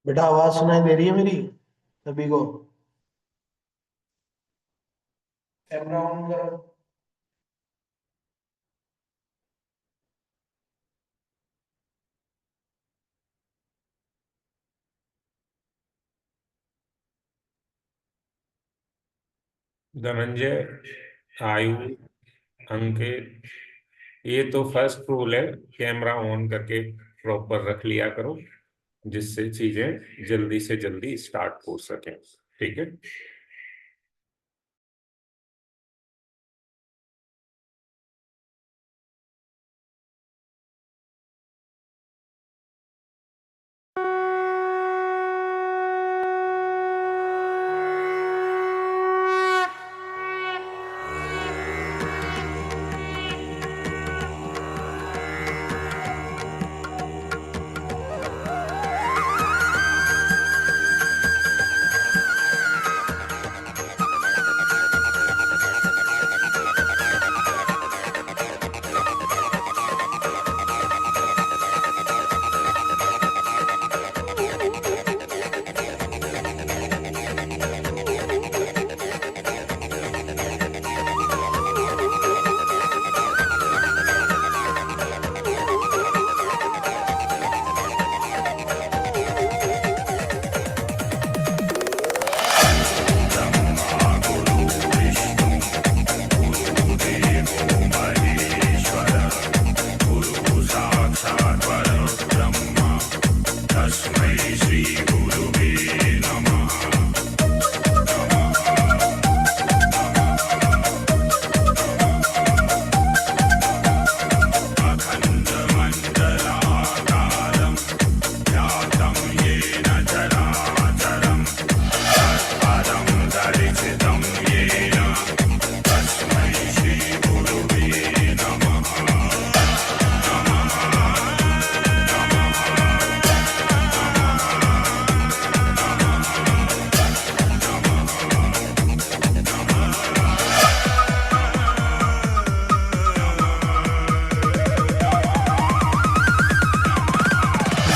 बेटा आवाज सुनाई दे रही है मेरी सभी को। कैमरा ऑन करो। धनंजय, आयु, अंकित, ये तो फर्स्ट रूल है। कैमरा ऑन करके प्रॉपर रख लिया करो, जिससे चीजें जल्दी से जल्दी स्टार्ट हो सके। ठीक है।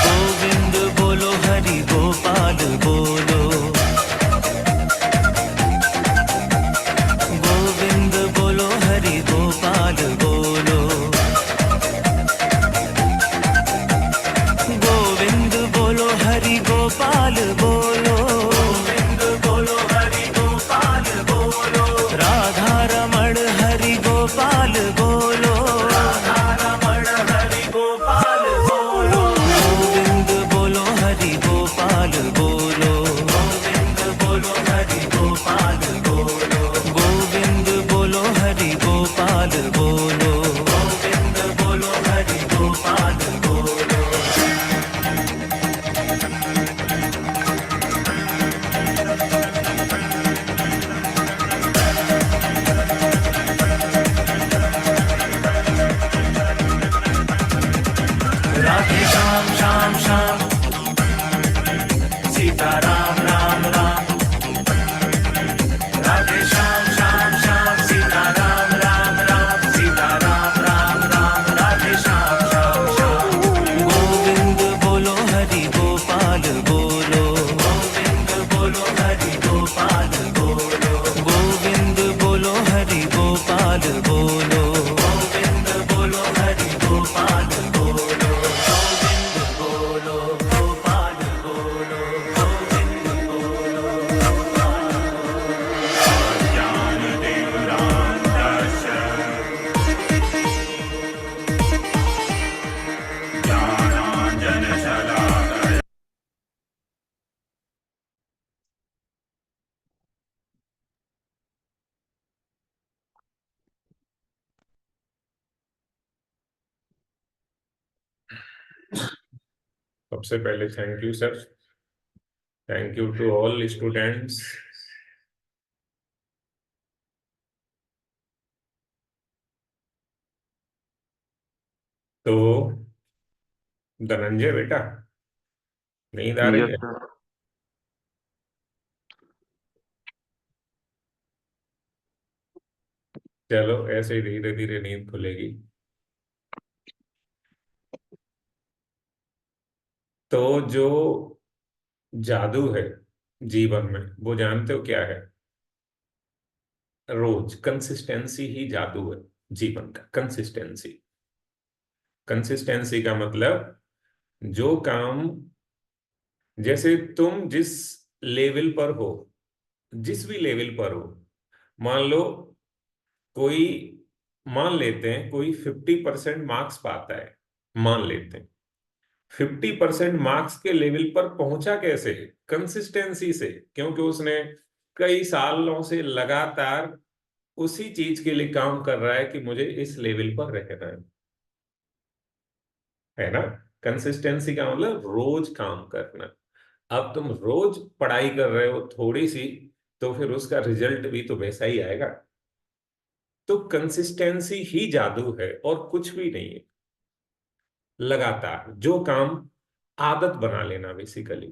गोविंद बोलो हरि गोपाल बोलो। गोविंद बोलो हरि गोपाल बोलो। गोविंद बोलो हरि गोपाल बोलो। गोविंद बोलो हरि गोपाल बोलो। राधा रमण हरि गोपाल बोलो। राधा रमण हरि गोपाल बोलो। गोविंद बोलो हरि गोपाल बोलो। गोविंद बोलो हरि गोपाल बोलो। गोविंद बोलो हरि गोपाल बोलो। गोविंद बोलो हरि गोपाल बोलो। राधे श्याम श्याम श्याम, सीता राम राम राम। राधे श्याम श्याम श्याम, सीता राम राम राम। सीता राम राम राम, राधे श्याम श्याम श्याम। गोविंद बोलो हरि गोपाल बोलो। गोविंद बोलो हरि गोपाल बोलो। गोविंद बोलो हरि गोपाल बोलो। गोविंद बोलो हरि गोपाल बोलो। गोविंद बोलो गोपाल बोलो। गोविंद बोलो। सबसे पहले thank you sir. Thank you to all students. तो धनंजय बेटा, नींद आ रही यस है? सर। चलो, ऐसे ही धीरे धीरे नींद खुलेगी। तो जो जादू है जीवन में, वो जानते हो क्या है? रोज कंसिस्टेंसी ही जादू है जीवन का। कंसिस्टेंसी, कंसिस्टेंसी का मतलब जो काम, जैसे तुम जिस लेवल पर हो, जिस भी लेवल पर हो, मान लो कोई, मान लेते हैं कोई 50% मार्क्स पाता है, मान लेते हैं 50% मार्क्स के लेवल पर पहुंचा कैसे? कंसिस्टेंसी से, क्योंकि उसने कई सालों से लगातार उसी चीज के लिए काम कर रहा है कि मुझे इस लेवल पर रहना है ना। कंसिस्टेंसी का मतलब रोज काम करना। अब तुम रोज पढ़ाई कर रहे हो थोड़ी सी, तो फिर उसका रिजल्ट भी तो वैसा ही आएगा। तो कंसिस्टेंसी ही जादू है और कुछ भी नहीं है। लगातार जो काम, आदत बना लेना बेसिकली।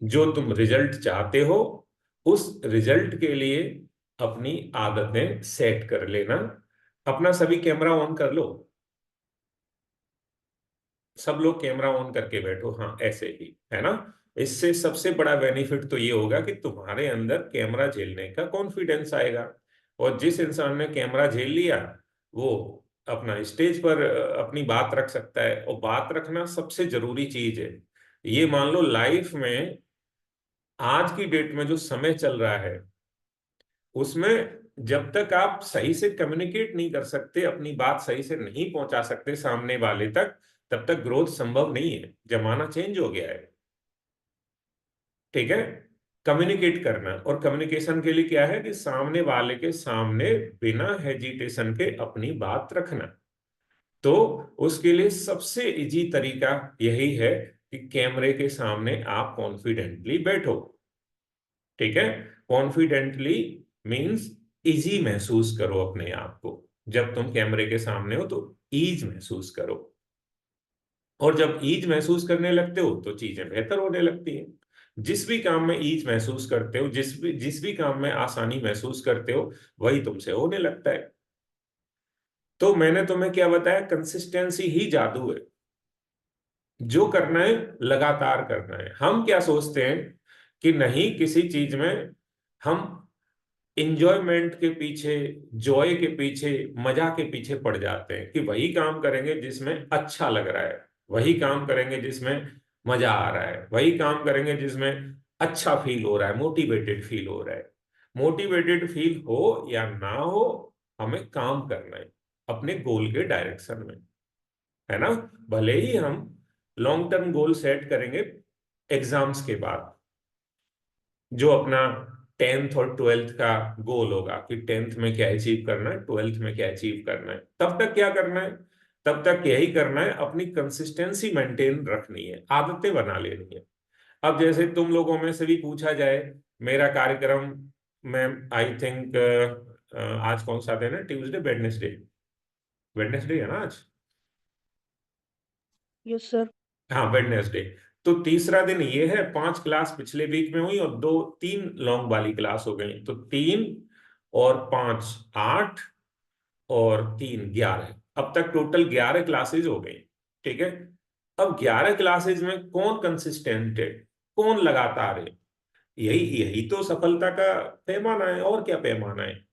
जो तुम रिजल्ट चाहते हो, उस रिजल्ट के लिए अपनी आदतें सेट कर लेना। अपना सभी कैमरा ऑन कर लो, सब लोग कैमरा ऑन करके बैठो, हाँ ऐसे ही, है ना। इससे सबसे बड़ा बेनिफिट तो ये होगा कि तुम्हारे अंदर कैमरा झेलने का कॉन्फिडेंस आएगा। और जिस इंसान ने कैमरा झेल लिया, वो अपना स्टेज पर अपनी बात रख सकता है। और बात रखना सबसे जरूरी चीज है। ये मान लो लाइफ में आज की डेट में जो समय चल रहा है, उसमें जब तक आप सही से कम्युनिकेट नहीं कर सकते, अपनी बात सही से नहीं पहुंचा सकते सामने वाले तक, तब तक ग्रोथ संभव नहीं है। जमाना चेंज हो गया है, ठीक है। कम्युनिकेट करना, और कम्युनिकेशन के लिए क्या है कि सामने वाले के सामने बिना हेजिटेशन के अपनी बात रखना। तो उसके लिए सबसे इजी तरीका यही है कि कैमरे के सामने आप कॉन्फिडेंटली बैठो, ठीक है। कॉन्फिडेंटली मींस इजी महसूस करो अपने आप को। जब तुम कैमरे के सामने हो तो ईज महसूस करो। और जब ईज महसूस करने लगते हो तो चीजें बेहतर होने लगती हैं। जिस भी काम में ईज महसूस करते हो, जिस भी काम में आसानी महसूस करते हो, वही तुमसे होने लगता है। तो मैंने तुम्हें क्या बताया? कंसिस्टेंसी ही जादू है। जो करना है लगातार करना है। हम क्या सोचते हैं कि नहीं, किसी चीज में हम इंजॉयमेंट के पीछे, जॉय के पीछे, मजा के पीछे पड़ जाते हैं कि वही काम करेंगे जिसमें अच्छा लग रहा है, वही काम करेंगे जिसमें मजा आ रहा है, वही काम करेंगे जिसमें अच्छा फील हो रहा है, मोटिवेटेड फील हो रहा है। मोटिवेटेड फील हो या ना हो, हमें काम करना है अपने गोल के डायरेक्शन में, है ना। भले ही हम लॉन्ग टर्म गोल सेट करेंगे एग्जाम्स के बाद, जो अपना 10th और 12th का गोल होगा कि 10th में क्या अचीव करना है, 12th में क्या अचीव करना है, तब तक क्या करना है? तब तक यही करना है, अपनी कंसिस्टेंसी मेंटेन रखनी है, आदतें बना लेनी है। अब जैसे तुम लोगों में से भी पूछा जाए, मेरा कार्यक्रम, मैं आई थिंक आज कौन सा दिन है? ट्यूसडे, वेडनेसडे, वेडनेसडे है ना आज? Yes sir. हाँ, वेडनेसडे। तो तीसरा दिन ये है, 5 क्लास पिछले वीक में हुई और 3 लॉन्ग वाली क्लास हो गई। तो 3 और 5 8 और 3 11, अब तक टोटल 11 क्लासेज हो गई, ठीक है। अब 11 क्लासेज में कौन कंसिस्टेंट है, कौन लगातार है? यही यही तो सफलता का पैमाना है, और क्या पैमाना है।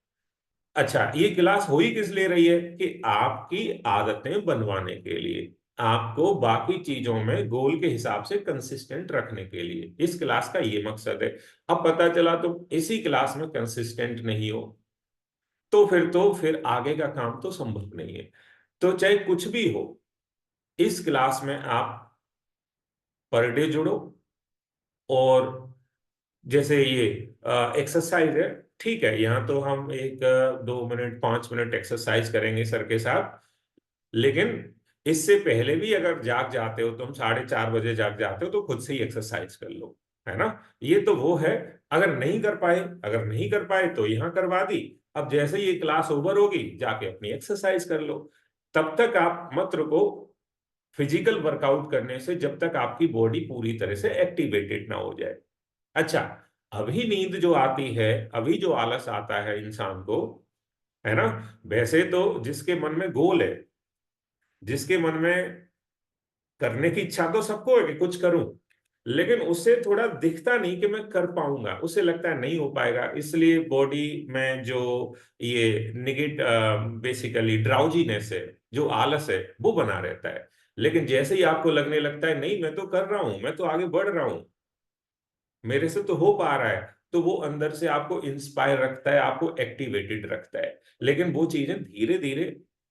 अच्छा, ये क्लास हो ही किस लिए रही है? कि आपकी आदतें बनवाने के लिए, आपको बाकी चीजों में गोल के हिसाब से कंसिस्टेंट रखने के लिए। इस क्लास का ये मकसद है। अब पता चला तुम इसी क्लास में कंसिस्टेंट नहीं हो, तो फिर आगे का काम तो संभव नहीं है। तो चाहे कुछ भी हो, इस क्लास में आप पर डे जुड़ो। और जैसे ये एक्सरसाइज है, ठीक है, यहाँ तो हम एक 2 मिनट 5 मिनट एक्सरसाइज करेंगे सर के साथ। लेकिन इससे पहले भी अगर जाग जाते हो, तुम 4:30 बजे जाग जाते हो, तो खुद से ही एक्सरसाइज कर लो, है ना। ये तो वो है। अगर नहीं कर पाए तो यहाँ करवा दी। अब जैसे ही ये क्लास ओवर होगी, जाके अपनी एक्सरसाइज कर लो। तब तक आप मत रुको फिजिकल वर्कआउट करने से, जब तक आपकी बॉडी पूरी तरह से एक्टिवेटेड ना हो जाए। अच्छा, अभी नींद जो आती है, अभी जो आलस आता है इंसान को, है ना, वैसे तो जिसके मन में गोल है, जिसके मन में करने की इच्छा तो सबको है कि कुछ करूं, लेकिन उससे थोड़ा दिखता नहीं कि मैं कर पाऊंगा, उसे लगता है नहीं हो पाएगा, इसलिए बॉडी में जो ये बेसिकली ड्राउजीनेस है, जो आलस है, वो बना रहता है। लेकिन जैसे ही आपको लगने लगता है नहीं मैं तो कर रहा हूं, मैं तो आगे बढ़ रहा हूं, मेरे से तो हो पा रहा है, तो वो अंदर से आपको इंस्पायर रखता है, आपको एक्टिवेटेड रखता है। लेकिन वो चीजें धीरे धीरे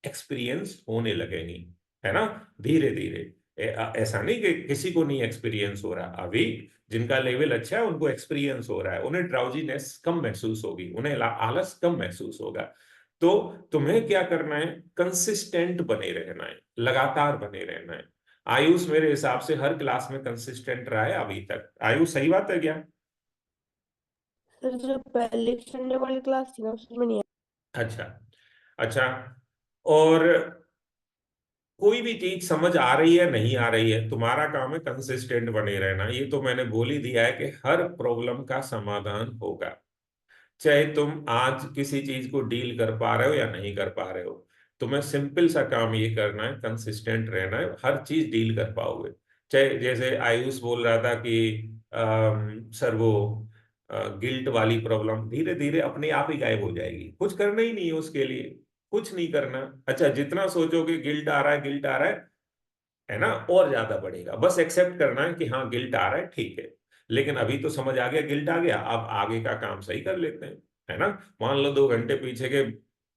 एक्सपीरियंस होने लगेंगी, है ना, धीरे धीरे। ऐसा नहीं कि किसी को नहीं एक्सपीरियंस हो रहा, अभी जिनका लेवल अच्छा है उनको एक्सपीरियंस हो रहा है, उन्हें ड्राउजीनेस कम महसूस होगी, उन्हें आलस कम महसूस होगा। तो तुम्हें क्या करना है, कंसिस्टेंट बने रहना है, लगातार बने रहना है। आयुष मेरे हिसाब से हर क्लास में कंसिस्टेंट रहा है अभी तक। आयुष सही बात है क्या? सर जो पहले संडे वाली क्लास थी ना उसमें नहीं अच्छा, अच्छा। और कोई भी चीज समझ आ रही है नहीं आ रही है, तुम्हारा काम है कंसिस्टेंट बने रहना। ये तो मैंने बोल ही दिया है कि हर प्रॉब्लम का समाधान होगा, चाहे तुम आज किसी चीज को डील कर पा रहे हो या नहीं कर पा रहे हो। तुम्हें सिंपल सा काम ये करना है, कंसिस्टेंट रहना है, हर चीज डील कर पाओगे। चाहे जैसे आयुष बोल रहा था कि सर वो गिल्ट वाली प्रॉब्लम धीरे धीरे अपने आप ही गायब हो जाएगी, कुछ करना ही नहीं है उसके लिए, कुछ नहीं करना। अच्छा, जितना सोचोगे गिल्ट आ रहा है, गिल्ट आ रहा है ना, और ज्यादा बढ़ेगा। बस एक्सेप्ट करना है कि हाँ गिल्ट आ रहा है, ठीक है। लेकिन अभी तो समझ आ गया गिल्ट आ गया, अब आगे का काम सही कर लेते हैं, है ना। मान लो 2 घंटे पीछे के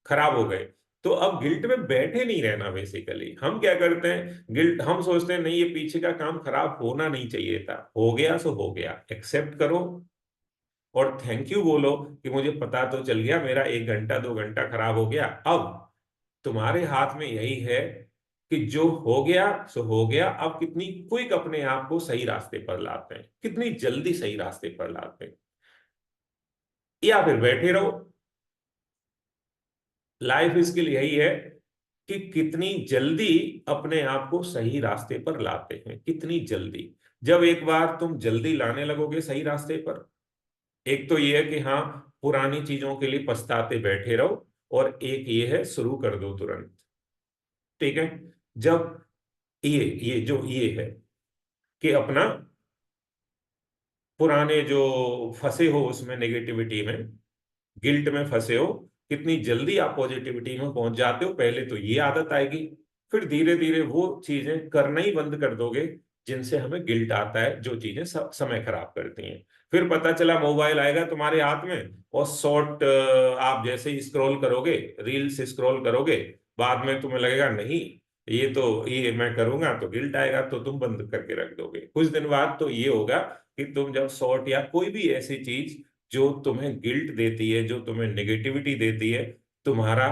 खराब हो गए, तो अब गिल्ट में बैठे नहीं रहना। बेसिकली हम क्या करते हैं, गिल्ट, हम सोचते हैं नहीं ये पीछे का काम खराब होना नहीं चाहिए था, हो गया सो हो गया, एक्सेप्ट करो और थैंक यू बोलो कि मुझे पता तो चल गया मेरा 1 घंटा 2 घंटा खराब हो गया। अब तुम्हारे हाथ में यही है कि जो हो गया सो हो गया, अब कितनी क्विक अपने आप को सही रास्ते पर लाते हैं, कितनी जल्दी सही रास्ते पर लाते हैं, या फिर बैठे रहो। लाइफ स्किल यही है कि कितनी जल्दी अपने आप को सही रास्ते पर लाते हैं, कितनी जल्दी। जब एक बार तुम जल्दी लाने लगोगे सही रास्ते पर, एक तो ये है कि हाँ पुरानी चीजों के लिए पछताते बैठे रहो, और एक ये है शुरू कर दो तुरंत। ठीक है, जब ये जो ये है कि अपना पुराने जो फंसे हो उसमें, नेगेटिविटी में, गिल्ट में फंसे हो, कितनी जल्दी आप पॉजिटिविटी में पहुंच जाते हो। पहले तो ये आदत आएगी, फिर धीरे धीरे वो चीजें करना ही बंद कर दोगे जिनसे हमें गिल्ट आता है, जो चीजें समय खराब करती हैं। फिर पता चला मोबाइल आएगा तुम्हारे हाथ में, और शॉर्ट आप जैसे ही स्क्रॉल करोगे, रील्स स्क्रॉल करोगे, बाद में तुम्हें लगेगा नहीं ये मैं करूंगा तो गिल्ट आएगा, तो तुम बंद करके रख दोगे। कुछ दिन बाद तो ये होगा कि तुम जब शॉर्ट या कोई भी ऐसी चीज जो तुम्हें गिल्ट देती है, जो तुम्हें नेगेटिविटी देती है, तुम्हारा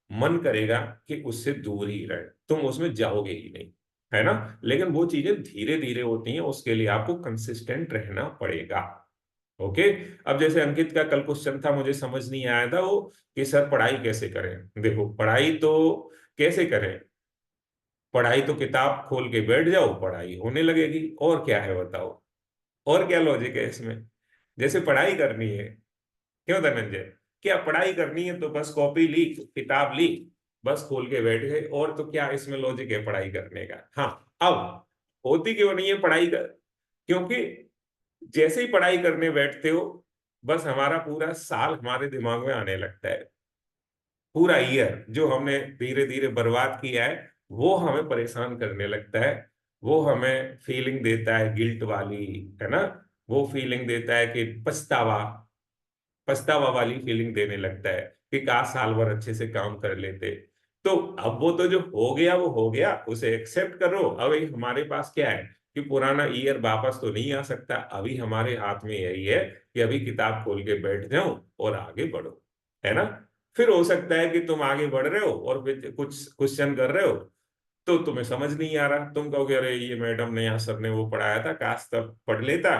मन करेगा कि उससे दूर ही रहे, तुम उसमें जाओगे ही नहीं, है ना। लेकिन वो चीजें धीरे धीरे होती हैं, उसके लिए आपको कंसिस्टेंट रहना पड़ेगा। ओके। अब जैसे अंकित का कल क्वेश्चन था, मुझे समझ नहीं आया था वो, कि सर पढ़ाई कैसे करें। देखो पढ़ाई तो कैसे करें, पढ़ाई तो किताब खोल के बैठ जाओ, पढ़ाई होने लगेगी, और क्या है बताओ, और क्या लॉजिक है इसमें। जैसे पढ़ाई करनी है, क्यों धनंजय, क्या पढ़ाई करनी है तो बस कॉपी ली, किताब ली, बस खोल के बैठ गए, और तो क्या इसमें लॉजिक है पढ़ाई करने का। हाँ, अब होती क्यों नहीं है पढ़ाई कर, क्योंकि जैसे ही पढ़ाई करने बैठते हो, बस हमारा पूरा साल हमारे दिमाग में आने लगता है, पूरा ईयर जो हमने धीरे धीरे बर्बाद किया है वो हमें परेशान करने लगता है। वो हमें फीलिंग देता है गिल्ट वाली, है ना, वो फीलिंग देता है कि पछतावा, पछतावा वाली फीलिंग देने लगता है कि काश साल भर अच्छे से काम कर लेते। तो अब वो तो जो हो गया वो हो गया, उसे एक्सेप्ट करो। अभी हमारे पास क्या है कि पुराना ईयर वापस तो नहीं आ सकता, अभी हमारे हाथ में यही है कि अभी किताब खोल के बैठ जाओ और आगे बढ़ो, है ना। फिर हो सकता है कि तुम आगे बढ़ रहे हो और फिर कुछ क्वेश्चन कर रहे हो तो तुम्हें समझ नहीं आ रहा, तुम कहोगे अरे ये मैडम ने या सर ने वो पढ़ाया था, काश तब पढ़ लेता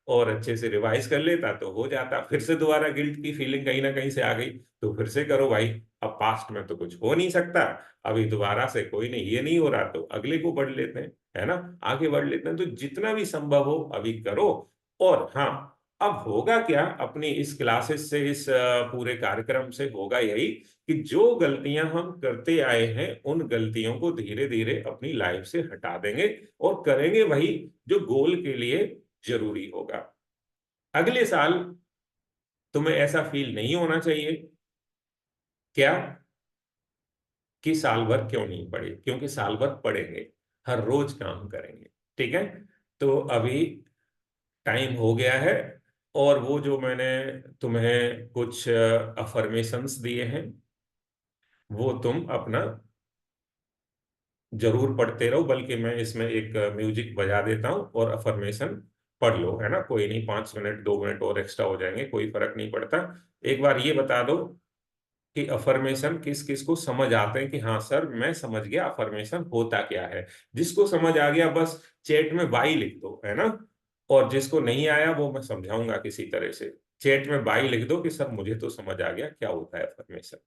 और अच्छे से रिवाइज कर लेता तो हो जाता। फिर से दोबारा गिल्ट की फीलिंग कहीं ना कहीं से आ गई, तो फिर से करो भाई, अब पास्ट में तो कुछ हो नहीं सकता, अभी दोबारा से कोई नहीं, ये नहीं हो रहा तो अगले को पढ़ लेते हैं, है ना, आगे बढ़ लेते हैं। तो जितना भी संभव हो अभी करो। और हाँ, अब होगा क्या अपनी इस क्लासेस से, इस पूरे कार्यक्रम से होगा यही कि जो गलतियां हम करते आए हैं उन गलतियों को धीरे धीरे अपनी लाइफ से हटा देंगे और करेंगे वही जो गोल के लिए जरूरी होगा। अगले साल तुम्हें ऐसा फील नहीं होना चाहिए क्या कि साल भर क्यों नहीं पढ़े, क्योंकि साल भर पढ़ेंगे, हर रोज काम करेंगे। ठीक है, तो अभी टाइम हो गया है, और वो जो मैंने तुम्हें कुछ अफर्मेशंस दिए हैं वो तुम अपना जरूर पढ़ते रहो, बल्कि मैं इसमें एक म्यूजिक बजा देता हूँ और अफर्मेशन पढ़ लो, है ना। कोई नहीं, 5 मिनट 2 मिनट और एक्स्ट्रा हो जाएंगे, कोई फर्क नहीं पड़ता। एक बार ये बता दो कि अफर्मेशन किस किस को समझ आते हैं कि हाँ सर मैं समझ गया अफर्मेशन होता क्या है। जिसको समझ आ गया बस चैट में बाई लिख दो, है ना। और जिसको नहीं आया वो मैं समझाऊंगा किसी तरह से। चैट में बाई लिख दो कि सर मुझे तो समझ आ गया क्या होता है अफर्मेशन।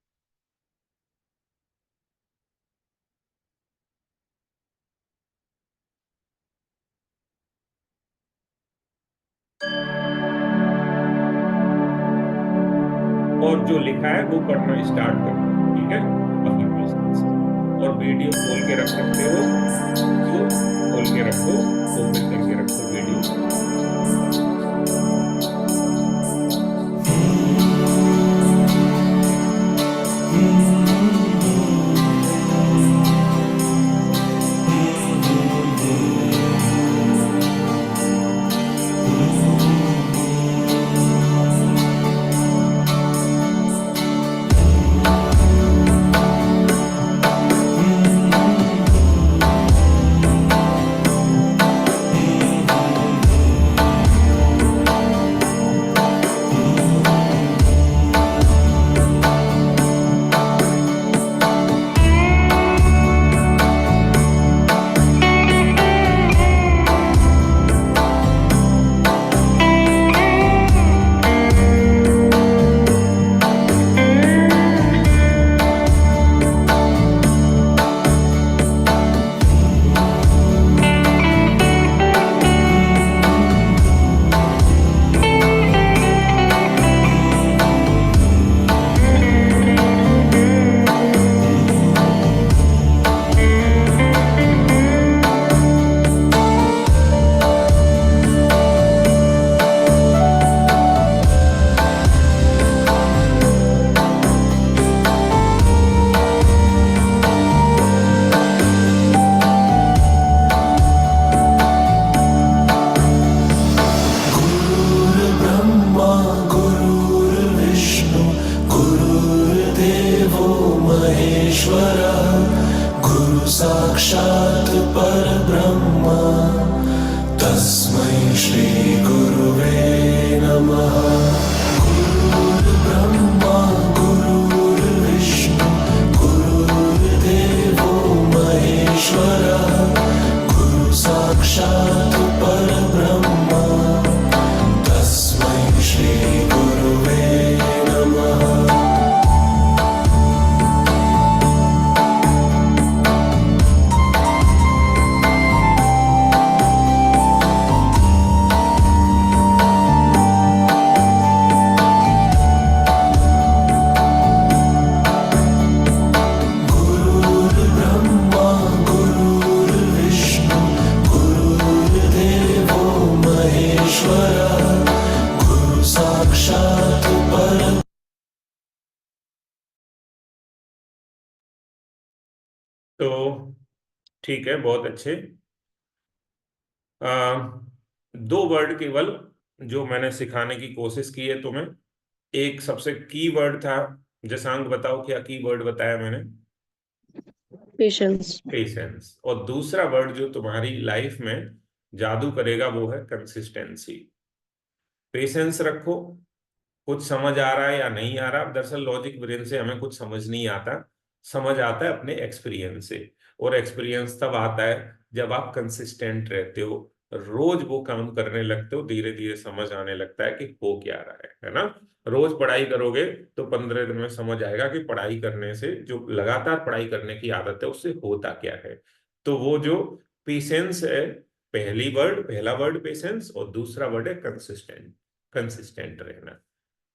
और जो लिखा है वो पढ़ना स्टार्ट कर दो, ठीक है, अफर्मेशन। और वीडियो खोल के रख सकते हो तो खोल के रखो, ओपन करके रखो वीडियो। साक्षात् परब्रह्म तस्मै श्री गुरुवे नमः। गुरुर्ब्रह्मा गुरुर्विष्णु गुरुर्देवो महेश्वरः गुरु साक्षात् परब्रह्म तस्मै श्री गुरुवे नमः। तो ठीक है, बहुत अच्छे। दो वर्ड केवल जो मैंने सिखाने की कोशिश की है तुम्हें। एक सबसे की वर्ड था, जसांग बताओ क्या की वर्ड बताया मैंने? पेशेंस। पेशेंस। और दूसरा वर्ड जो तुम्हारी लाइफ में जादू करेगा वो है कंसिस्टेंसी। पेशेंस रखो, कुछ समझ आ रहा है या नहीं आ रहा। दरअसल लॉजिक ब्रेन से हमें कुछ समझ नहीं आता, समझ आता है अपने एक्सपीरियंस से। और एक्सपीरियंस तब आता है जब आप कंसिस्टेंट रहते हो, रोज वो काम करने लगते हो, धीरे धीरे समझ आने लगता है कि हो क्या रहा है ना। रोज पढ़ाई करोगे तो 15 दिन में समझ आएगा कि पढ़ाई करने से, जो लगातार पढ़ाई करने की आदत है उससे होता क्या है। तो वो जो पेशेंस है, पहला वर्ड पेशेंस और दूसरा वर्ड है कंसिस्टेंट। कंसिस्टेंट रहना,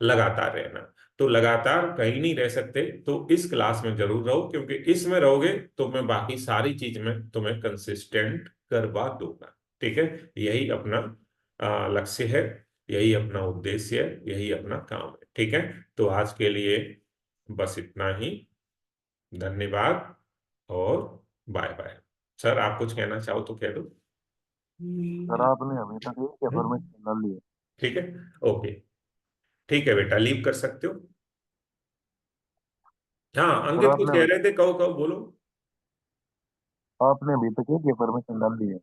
लगातार रहना। तो लगातार कहीं नहीं रह सकते, तो इस क्लास में जरूर रहो, क्योंकि इसमें रहोगे तो मैं बाकी सारी चीज में तुम्हें कंसिस्टेंट करवा दूंगा। ठीक है, यही अपना लक्ष्य है, यही अपना उद्देश्य है, यही अपना काम है। ठीक है, तो आज के लिए बस इतना ही। धन्यवाद और बाय बाय। सर आप कुछ कहना चाहो तो कह दो। सर आपने अभी तक एक एफर्मेशन डाल ली है। ठीक है, ओके, ठीक है बेटा, लीव कर सकते हो। हाँ सर अंकित कुछ आपने कह रहे थे, कहो कहो, बोलो। आपने अभी तक एक एफर्मेशन डाल ली है।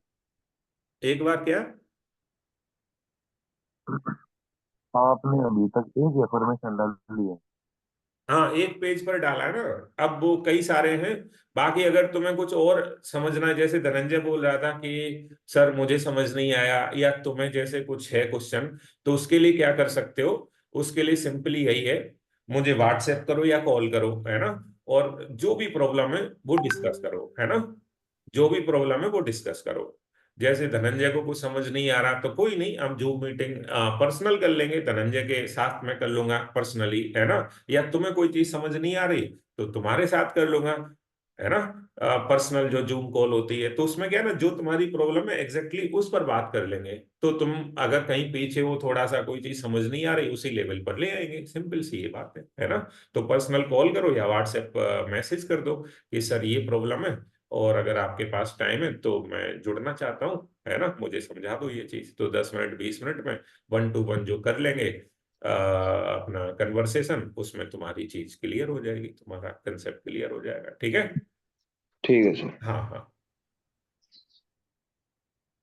एक बार क्या? आपने अभी तक एक एफर्मेशन डाल ली है। हाँ एक पेज पर डाला है ना, अब वो कई सारे हैं। बाकी अगर तुम्हें कुछ और समझना है, जैसे धनंजय बोल रहा था कि सर मुझे समझ नहीं आया, या तुम्हें जैसे कुछ है क्वेश्चन, तो उसके लिए क्या कर सकते हो? उसके लिए सिंपली यही है, मुझे व्हाट्सएप करो या कॉल करो, है ना। और जो भी प्रॉब्लम है वो डिस्कस करो, है ना। जो भी प्रॉब्लम है वो डिस्कस करो। जैसे धनंजय को कुछ समझ नहीं आ रहा तो कोई नहीं, हम जूम मीटिंग पर्सनल कर लेंगे, धनंजय के साथ मैं कर लूंगा पर्सनली, है ना। या तुम्हें कोई चीज समझ नहीं आ रही तो तुम्हारे साथ कर लूंगा, है ना। पर्सनल जो जूम कॉल होती है, तो उसमें क्या है ना, जो तुम्हारी प्रॉब्लम है एग्जैक्टली उस पर बात कर लेंगे। तो तुम अगर कहीं पीछे हो, थोड़ा सा कोई चीज समझ नहीं आ रही, उसी लेवल पर ले आएंगे। सिंपल सी ये बात है ना। तो पर्सनल कॉल करो या व्हाट्सएप मैसेज कर दो कि सर ये प्रॉब्लम है, और अगर आपके पास टाइम है तो मैं जुड़ना चाहता हूँ, है ना, मुझे समझा दो ये चीज। तो 10 मिनट 20 मिनट में 1 to 1 जो कर लेंगे अपना कन्वर्सेशन, उसमें तुम्हारी चीज क्लियर हो जाएगी, तुम्हारा कंसेप्ट क्लियर हो जाएगा। ठीक है। ठीक है सर। हाँ हाँ।